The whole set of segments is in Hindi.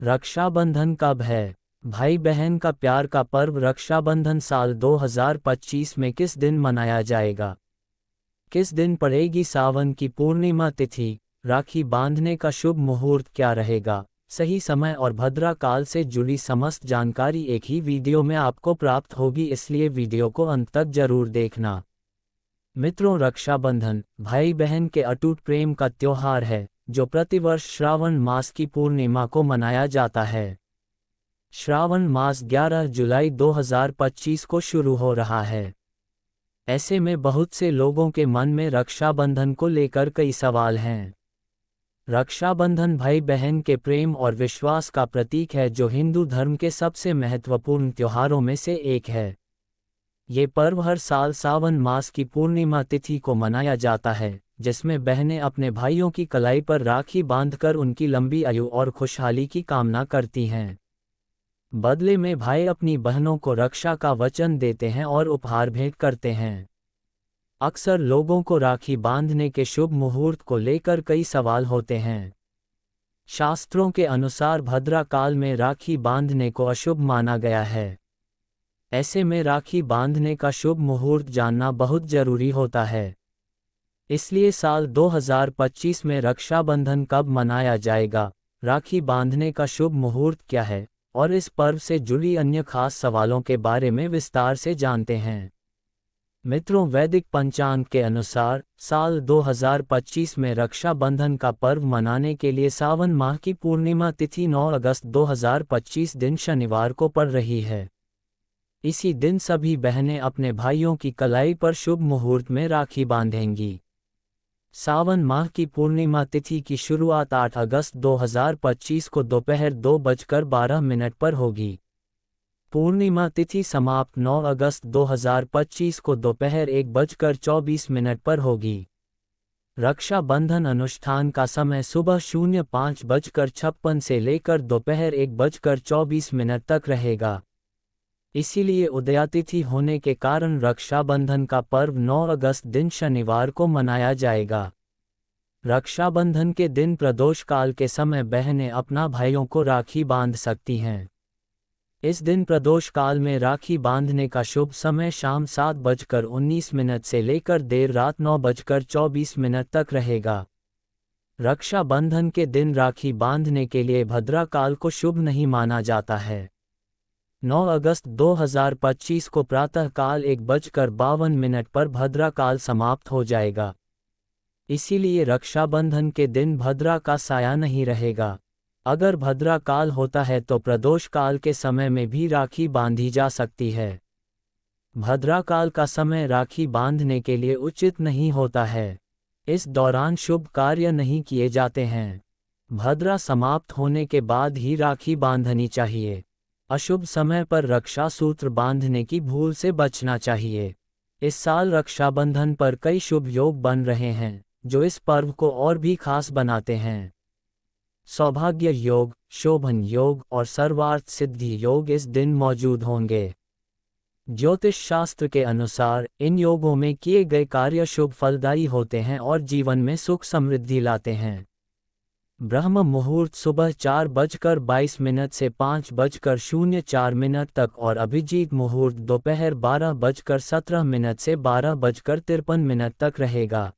रक्षाबंधन कब है? भाई बहन का प्यार का पर्व रक्षाबंधन साल 2025 में किस दिन मनाया जाएगा? किस दिन पड़ेगी सावन की पूर्णिमा तिथि? राखी बांधने का शुभ मुहूर्त क्या रहेगा? सही समय और भद्रा काल से जुड़ी समस्त जानकारी एक ही वीडियो में आपको प्राप्त होगी, इसलिए वीडियो को अंत तक जरूर देखना। मित्रों, रक्षाबंधन भाई बहन के अटूट प्रेम का त्योहार है जो प्रतिवर्ष श्रावण मास की पूर्णिमा को मनाया जाता है। श्रावण मास 11 जुलाई 2025 को शुरू हो रहा है। ऐसे में बहुत से लोगों के मन में रक्षाबंधन को लेकर कई सवाल हैं। रक्षाबंधन भाई बहन के प्रेम और विश्वास का प्रतीक है जो हिंदू धर्म के सबसे महत्वपूर्ण त्योहारों में से एक है। ये पर्व हर साल सावन मास की पूर्णिमा तिथि को मनाया जाता है, जिसमें बहनें अपने भाइयों की कलाई पर राखी बांधकर उनकी लंबी आयु और खुशहाली की कामना करती हैं। बदले में भाई अपनी बहनों को रक्षा का वचन देते हैं और उपहार भेंट करते हैं। अक्सर लोगों को राखी बांधने के शुभ मुहूर्त को लेकर कई सवाल होते हैं। शास्त्रों के अनुसार भद्रा काल में राखी बांधने को अशुभ माना गया है। ऐसे में राखी बांधने का शुभ मुहूर्त जानना बहुत जरूरी होता है। इसलिए साल 2025 में रक्षाबंधन कब मनाया जाएगा, राखी बांधने का शुभ मुहूर्त क्या है और इस पर्व से जुड़ी अन्य खास सवालों के बारे में विस्तार से जानते हैं। मित्रों, वैदिक पंचांग के अनुसार साल 2025 में रक्षाबंधन का पर्व मनाने के लिए सावन माह की पूर्णिमा तिथि 9 अगस्त 2025 दिन शनिवार को पड़ रही है। इसी दिन सभी बहनें अपने भाइयों की कलाई पर शुभ मुहूर्त में राखी बांधेंगी। सावन माह की पूर्णिमा तिथि की शुरुआत 8 अगस्त 2025 को दोपहर 2:12 पर होगी। पूर्णिमा तिथि समाप्त 9 अगस्त 2025 को दोपहर 1:24 पर होगी। रक्षाबंधन अनुष्ठान का समय सुबह 05:56 से लेकर दोपहर 1:24 तक रहेगा। इसीलिए उदयातिथि होने के कारण रक्षाबंधन का पर्व 9 अगस्त दिन शनिवार को मनाया जाएगा। रक्षाबंधन के दिन प्रदोष काल के समय बहनें अपना भाइयों को राखी बांध सकती हैं। इस दिन प्रदोष काल में राखी बांधने का शुभ समय शाम 7:19 से लेकर देर रात 9:24 तक रहेगा। रक्षाबंधन के दिन राखी बांधने के लिए भद्रा काल को शुभ नहीं माना जाता है। 9 अगस्त 2025 को प्रातः काल 1:52 पर भद्रा काल समाप्त हो जाएगा। इसीलिए रक्षाबंधन के दिन भद्रा का साया नहीं रहेगा। अगर भद्रा काल होता है तो प्रदोष काल के समय में भी राखी बांधी जा सकती है। भद्रा काल का समय राखी बांधने के लिए उचित नहीं होता है। इस दौरान शुभ कार्य नहीं किए जाते हैं। भद्रा समाप्त होने के बाद ही राखी बांधनी चाहिए। अशुभ समय पर रक्षा सूत्र बांधने की भूल से बचना चाहिए। इस साल रक्षाबंधन पर कई शुभ योग बन रहे हैं जो इस पर्व को और भी खास बनाते हैं। सौभाग्य योग, शोभन योग और सर्वार्थ सिद्धि योग इस दिन मौजूद होंगे। ज्योतिष शास्त्र के अनुसार इन योगों में किए गए कार्य शुभ फलदायी होते हैं और जीवन में सुख समृद्धि लाते हैं। ब्रह्म मुहूर्त सुबह 4:22 से 5:04 तक और अभिजीत मुहूर्त दोपहर 12:17 से 12:53 तक रहेगा।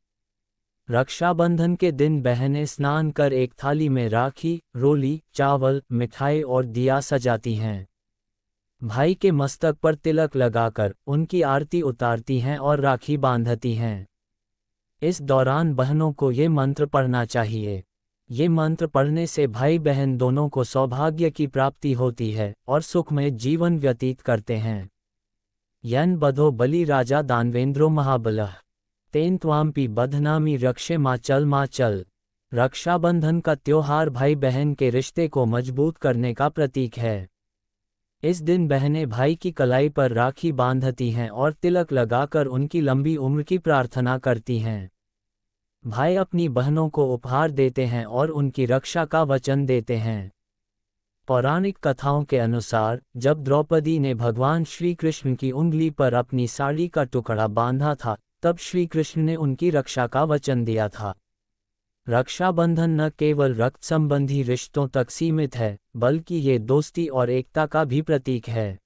रक्षाबंधन के दिन बहनें स्नान कर एक थाली में राखी, रोली, चावल, मिठाई और दिया सजाती हैं। भाई के मस्तक पर तिलक लगाकर उनकी आरती उतारती हैं और राखी बांधती हैं। इस दौरान बहनों को ये मंत्र पढ़ना चाहिए। ये मंत्र पढ़ने से भाई बहन दोनों को सौभाग्य की प्राप्ति होती है और सुखमय जीवन व्यतीत करते हैं। यन बधो बलि राजा दानवेंद्रो महाबलः तेन त्वाम्पि बधनामि रक्षे माँ चल। रक्षाबंधन का त्योहार भाई बहन के रिश्ते को मजबूत करने का प्रतीक है। इस दिन बहनें भाई की कलाई पर राखी बांधती हैं और तिलक लगाकर उनकी लंबी उम्र की प्रार्थना करती हैं। भाई अपनी बहनों को उपहार देते हैं और उनकी रक्षा का वचन देते हैं। पौराणिक कथाओं के अनुसार जब द्रौपदी ने भगवान श्री कृष्ण की उंगली पर अपनी साड़ी का टुकड़ा बांधा था, तब श्री कृष्ण ने उनकी रक्षा का वचन दिया था। रक्षाबंधन न केवल रक्त संबंधी रिश्तों तक सीमित है, बल्कि ये दोस्ती और एकता का भी प्रतीक है।